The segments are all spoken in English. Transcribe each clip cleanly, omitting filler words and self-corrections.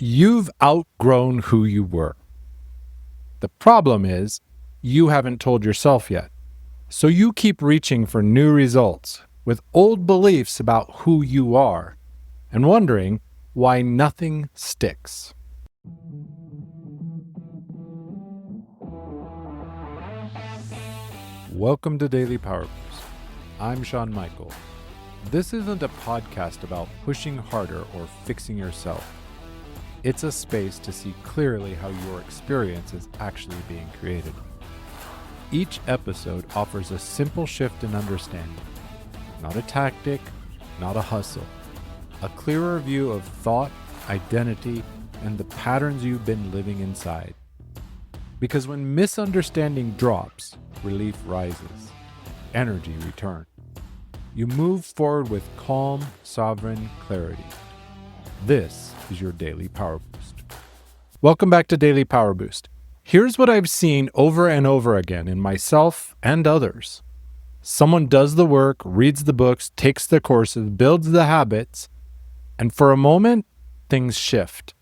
You've outgrown who you were. The problem is, you haven't told yourself yet. So you keep reaching for new results with old beliefs about who you are and wondering why nothing sticks. Welcome to Daily Power Boost. I'm Shawn Michael. This isn't a podcast about pushing harder or fixing yourself. It's a space to see clearly how your experience is actually being created. Each episode offers a simple shift in understanding. Not a tactic, not a hustle. A clearer view of thought, identity, and the patterns you've been living inside. Because when misunderstanding drops, relief rises. Energy returns. You move forward with calm, sovereign clarity. This is your Daily Power Boost. Welcome back to Daily Power Boost. Here's what I've seen over and over again in myself and others. Someone does the work, reads the books, takes the courses, builds the habits, and for a moment, things shift.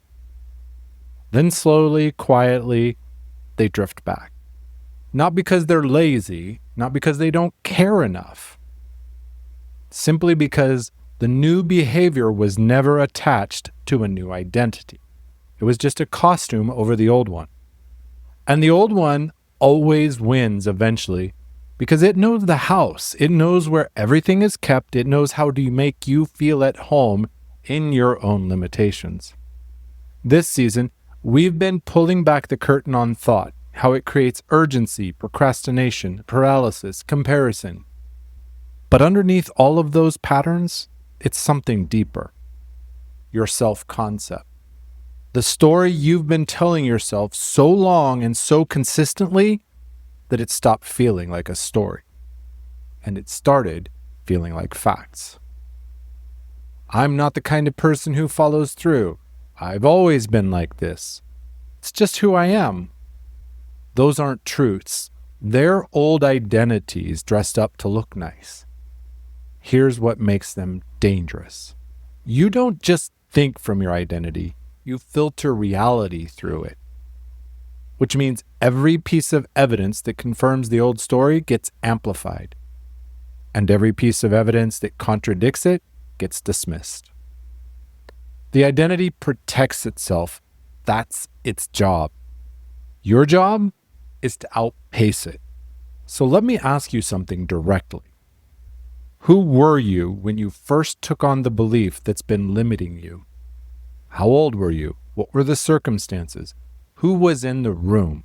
Then slowly, quietly, they drift back. Not because they're lazy, not because they don't care enough. Simply because the new behavior was never attached to a new identity. It was just a costume over the old one. And the old one always wins eventually because it knows the house. It knows where everything is kept. It knows how to make you feel at home in your own limitations. This season, we've been pulling back the curtain on thought, how it creates urgency, procrastination, paralysis, comparison. But underneath all of those patterns, it's something deeper. Your self-concept. The story you've been telling yourself so long and so consistently that it stopped feeling like a story. And it started feeling like facts. I'm not the kind of person who follows through. I've always been like this. It's just who I am. Those aren't truths. They're old identities dressed up to look nice. Here's what makes them dangerous. You don't just think from your identity, you filter reality through it. Which means every piece of evidence that confirms the old story gets amplified. And every piece of evidence that contradicts it gets dismissed. The identity protects itself. That's its job. Your job is to outpace it. So let me ask you something directly. Who were you when you first took on the belief that's been limiting you? How old were you? What were the circumstances? Who was in the room?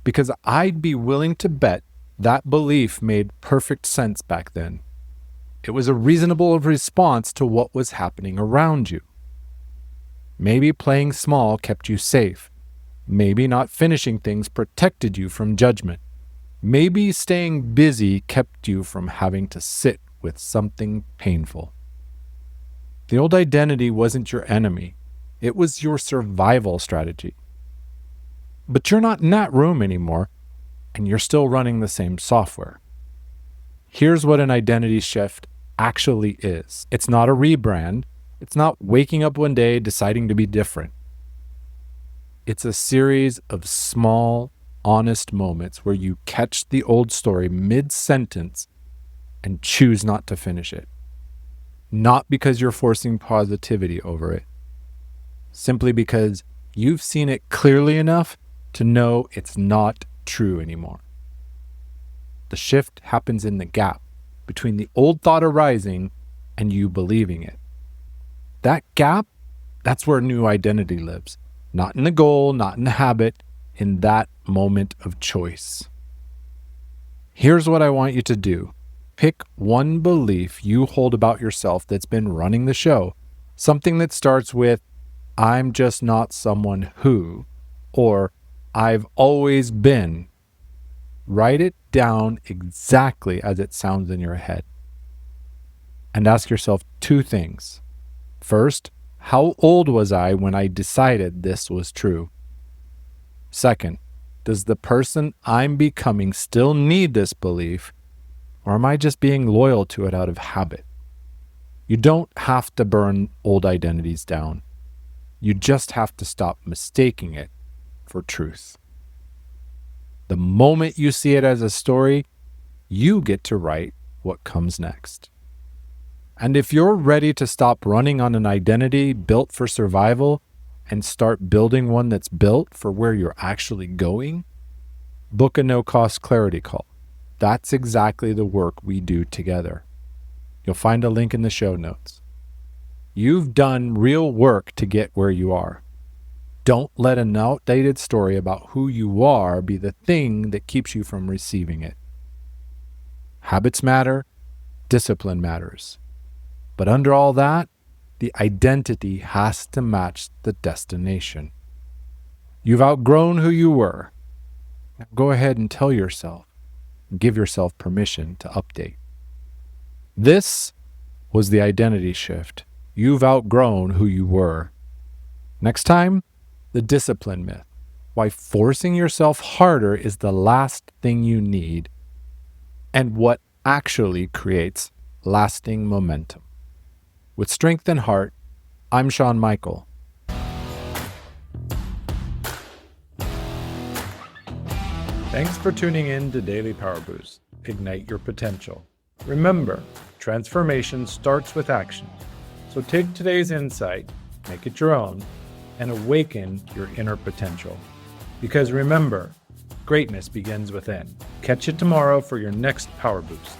Because I'd be willing to bet that belief made perfect sense back then. It was a reasonable response to what was happening around you. Maybe playing small kept you safe. Maybe not finishing things protected you from judgment. Maybe staying busy kept you from having to sit with something painful. The old identity wasn't your enemy. It was your survival strategy. But you're not in that room anymore, and you're still running the same software. Here's what an identity shift actually is. It's not a rebrand. It's not waking up one day deciding to be different. It's a series of small, honest moments where you catch the old story mid-sentence and choose not to finish it. Not because you're forcing positivity over it. Simply because you've seen it clearly enough to know it's not true anymore. The shift happens in the gap between the old thought arising and you believing it. That gap, that's where new identity lives. Not in the goal, not in the habit, in that moment of choice. Here's what I want you to do. Pick one belief you hold about yourself that's been running the show. Something that starts with, I'm just not someone who, or I've always been. Write it down exactly as it sounds in your head. And ask yourself two things. First, how old was I when I decided this was true? Second, does the person I'm becoming still need this belief, or am I just being loyal to it out of habit? You don't have to burn old identities down. You just have to stop mistaking it for truth. The moment you see it as a story, you get to write what comes next. And if you're ready to stop running on an identity built for survival and start building one that's built for where you're actually going, book a no-cost clarity call. That's exactly the work we do together. You'll find a link in the show notes. You've done real work to get where you are. Don't let an outdated story about who you are be the thing that keeps you from receiving it. Habits matter, discipline matters. But under all that, the identity has to match the destination. You've outgrown who you were. Now go ahead and tell yourself, and give yourself permission to update. This was the identity shift. You've outgrown who you were. Next time, the discipline myth. Why forcing yourself harder is the last thing you need, and what actually creates lasting momentum. With strength and heart, I'm Shawn Michael. Thanks for tuning in to Daily Power Boost. Ignite your potential. Remember, transformation starts with action. So take today's insight, make it your own, and awaken your inner potential. Because remember, greatness begins within. Catch you tomorrow for your next Power Boost.